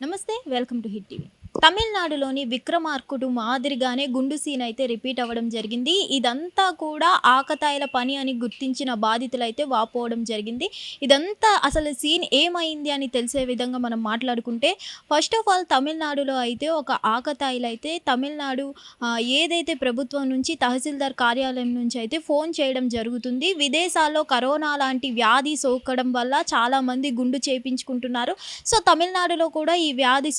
నమస్తే, welcome to hit TV. తమిళనాడులోని విక్రమార్కుడు మాదిరిగానే గుండు సీన్ అయితే రిపీట్ అవ్వడం జరిగింది. ఇదంతా కూడా ఆకతాయిల పని అని గుర్తించిన బాధితులైతే వాపోవడం జరిగింది. ఇదంతా అసలు సీన్ ఏమైంది అని తెలిసే విధంగా మనం మాట్లాడుకుంటే, ఫస్ట్ ఆఫ్ ఆల్ తమిళనాడులో అయితే ఒక ఆకతాయిలైతే తమిళనాడు ఏదైతే ప్రభుత్వం నుంచి తహసీల్దార్ కార్యాలయం నుంచి అయితే ఫోన్ చేయడం జరుగుతుంది. విదేశాల్లో కరోనా లాంటి వ్యాధి సోకడం వల్ల చాలామంది గుండు చేయించుకుంటున్నారు. సో తమిళనాడులో కూడా ఈ వ్యాధి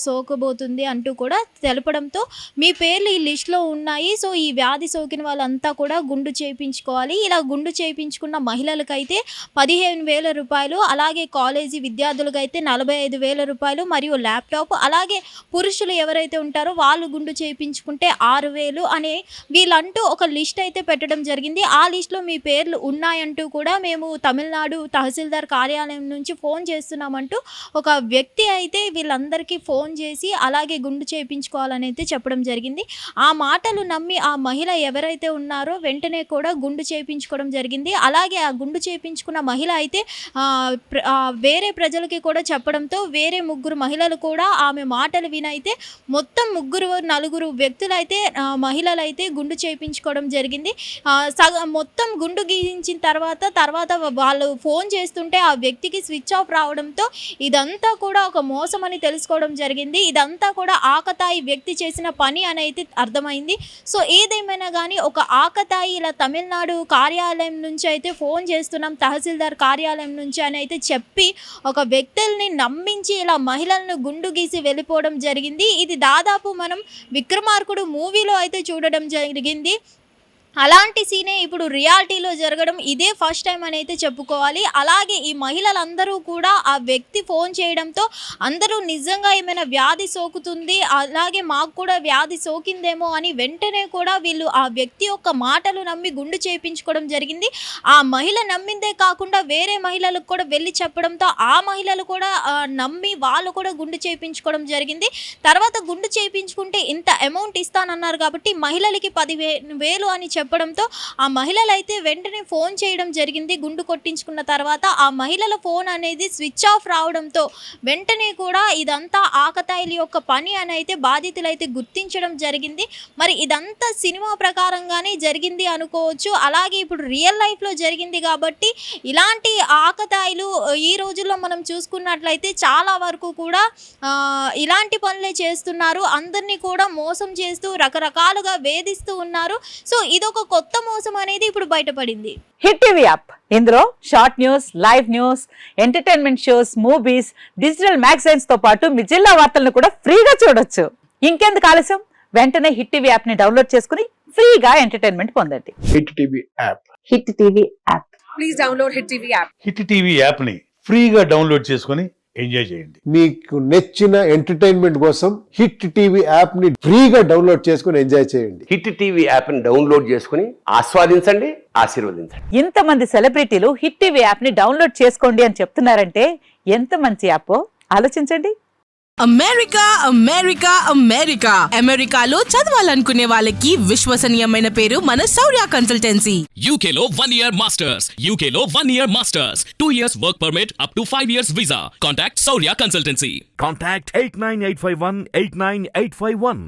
సోకబోతుంది అంటూ కూడా తెలపడంతో మీ పేర్లు ఈ లిస్టులో ఉన్నాయి. సో ఈ వ్యాధి సోకిన వాళ్ళంతా కూడా గుండు చేయించుకోవాలి. ఇలా గుండు చేయించుకున్న మహిళలకైతే 15,000 రూపాయలు, అలాగే కాలేజీ విద్యార్థులకైతే 45,000 రూపాయలు మరియు ల్యాప్టాప్, అలాగే పురుషులు ఎవరైతే ఉంటారో వాళ్ళు గుండు చేయించుకుంటే 6,000 అనే వీళ్ళంటూ ఒక లిస్ట్ అయితే పెట్టడం జరిగింది. ఆ లిస్టులో మీ పేర్లు ఉన్నాయంటూ కూడా మేము తమిళనాడు తహసీల్దార్ కార్యాలయం నుంచి ఫోన్ చేస్తున్నామంటూ ఒక వ్యక్తి అయితే వీళ్ళందరికీ ఫోన్ చేసి అలాగే గుండు చేయించుకోవాలని అయితే చెప్పడం జరిగింది. ఆ మాటలు నమ్మి ఆ మహిళ ఎవరైతే ఉన్నారో వెంటనే కూడా గుండు చేయించుకోవడం జరిగింది. అలాగే ఆ గుండు చేయించుకున్న మహిళ అయితే వేరే ప్రజలకి కూడా చెప్పడంతో వేరే ముగ్గురు మహిళలు కూడా ఆమె మాటలు వినైతే మొత్తం నలుగురు వ్యక్తులైతే మహిళలైతే గుండు చేయించుకోవడం జరిగింది. మొత్తం గుండు గీయించిన తర్వాత వాళ్ళు ఫోన్ చేస్తుంటే ఆ వ్యక్తికి స్విచ్ ఆఫ్ రావడంతో ఇదంతా కూడా ఒక మోసం అని తెలుసుకోవడం జరిగింది. ఇదంతా కూడా ఆకతాయి వ్యక్తి చేసిన పని అని అయితే అర్థమైంది. సో ఏదేమైనా కానీ ఒక ఆకతాయి ఇలా తమిళనాడు కార్యాలయం నుంచి అయితే ఫోన్ చేస్తున్నాం, తహసీల్దార్ కార్యాలయం నుంచి అని అయితే చెప్పి ఒక వ్యక్తుల్ని నమ్మించి ఇలా మహిళలను గుండు గీసి వెళ్ళిపోవడం జరిగింది. ఇది దాదాపు మనం విక్రమార్కుడు మూవీలో అయితే చూడడం జరిగింది. అలాంటి సీనే ఇప్పుడు రియాలిటీలో జరగడం ఇదే ఫస్ట్ టైం అని అయితే చెప్పుకోవాలి. అలాగే ఈ మహిళలందరూ కూడా ఆ వ్యక్తి ఫోన్ చేయడంతో అందరూ నిజంగా ఏమైనా వ్యాధి సోకుతుంది, అలాగే మాకు కూడా వ్యాధి సోకిందేమో అని వెంటనే కూడా వీళ్ళు ఆ వ్యక్తి యొక్క మాటలు నమ్మి గుండు చేయించుకోవడం జరిగింది. ఆ మహిళ నమ్మిందే కాకుండా వేరే మహిళలకు కూడా వెళ్ళి చెప్పడంతో ఆ మహిళలు కూడా నమ్మి వాళ్ళు కూడా గుండు చేయించుకోవడం జరిగింది. తర్వాత గుండు చేయించుకుంటే ఇంత అమౌంట్ ఇస్తానన్నారు కాబట్టి మహిళలకి 10,000 అని చెప్పడంతో ఆ మహిళలు అయితే వెంటనే ఫోన్ చేయడం జరిగింది. గుండు కొట్టించుకున్న తర్వాత ఆ మహిళల ఫోన్ అనేది స్విచ్ ఆఫ్ రావడంతో వెంటనే కూడా ఇదంతా ఆకతాయిల యొక్క పని అని అయితే బాధితులైతే గుర్తించడం జరిగింది. మరి ఇదంతా సినిమా ప్రకారంగానే జరిగింది అనుకోవచ్చు. అలాగే ఇప్పుడు రియల్ లైఫ్లో జరిగింది కాబట్టి ఇలాంటి ఆకతాయిలు ఈ రోజుల్లో మనం చూసుకున్నట్లయితే చాలా వరకు కూడా ఇలాంటి పనులే చేస్తున్నారు. అందరినీ కూడా మోసం చేస్తూ రకరకాలుగా వేధిస్తూ ఉన్నారు. సో ఇదొక కొత్త మోసం అనేది ఇప్పుడు బయటపడింది. హిట్ టీవీ యాప్, ఇందులో short news, live news, entertainment shows, movies, digital magazines తో పాటు మీ జిల్లా వార్తలను కూడా ఫ్రీగా చూడొచ్చు. ఇంకెందుకు ఆలస్యం, వెంటనే హిట్ టీవీ యాప్ ని డౌన్లోడ్ చేసుకుని ఫ్రీగా ఎంటర్టైన్మెంట్ పొందండి. Hit TV app. Hit TV app. Please download hit TV app. Hit TV app ని ఫ్రీగా డౌన్లోడ్ చేసుకుని ఎంజాయ్ చేయండి. మీకు నచ్చిన ఎంటర్టైన్మెంట్ కోసం హిట్ టీవీ యాప్ ని ఫ్రీగా డౌన్లోడ్ చేసుకుని ఎంజాయ్ చేయండి. హిట్ టీవీ యాప్ ని డౌన్లోడ్ చేసుకుని ఆస్వాదించండి, ఆశీర్వదించండి. ఇంతమంది సెలబ్రిటీలు హిట్ టీవీ యాప్ ని డౌన్లోడ్ చేసుకోండి అని చెప్తున్నారంటే ఎంత మంచి యాప్ ఆలోచించండి. అమెరికా అమెరికా అమెరికా అమెరికాలో చదవాలనుకునే వాళ్ళకి విశ్వసనీయమైన పేరు మన శౌర్య కన్సల్టెన్సీ. UK లో 1 year masters, UK లో 1 year masters, 2 years work permit up to 5 years visa. Contact Saurya Consultancy. Contact 89851 89851.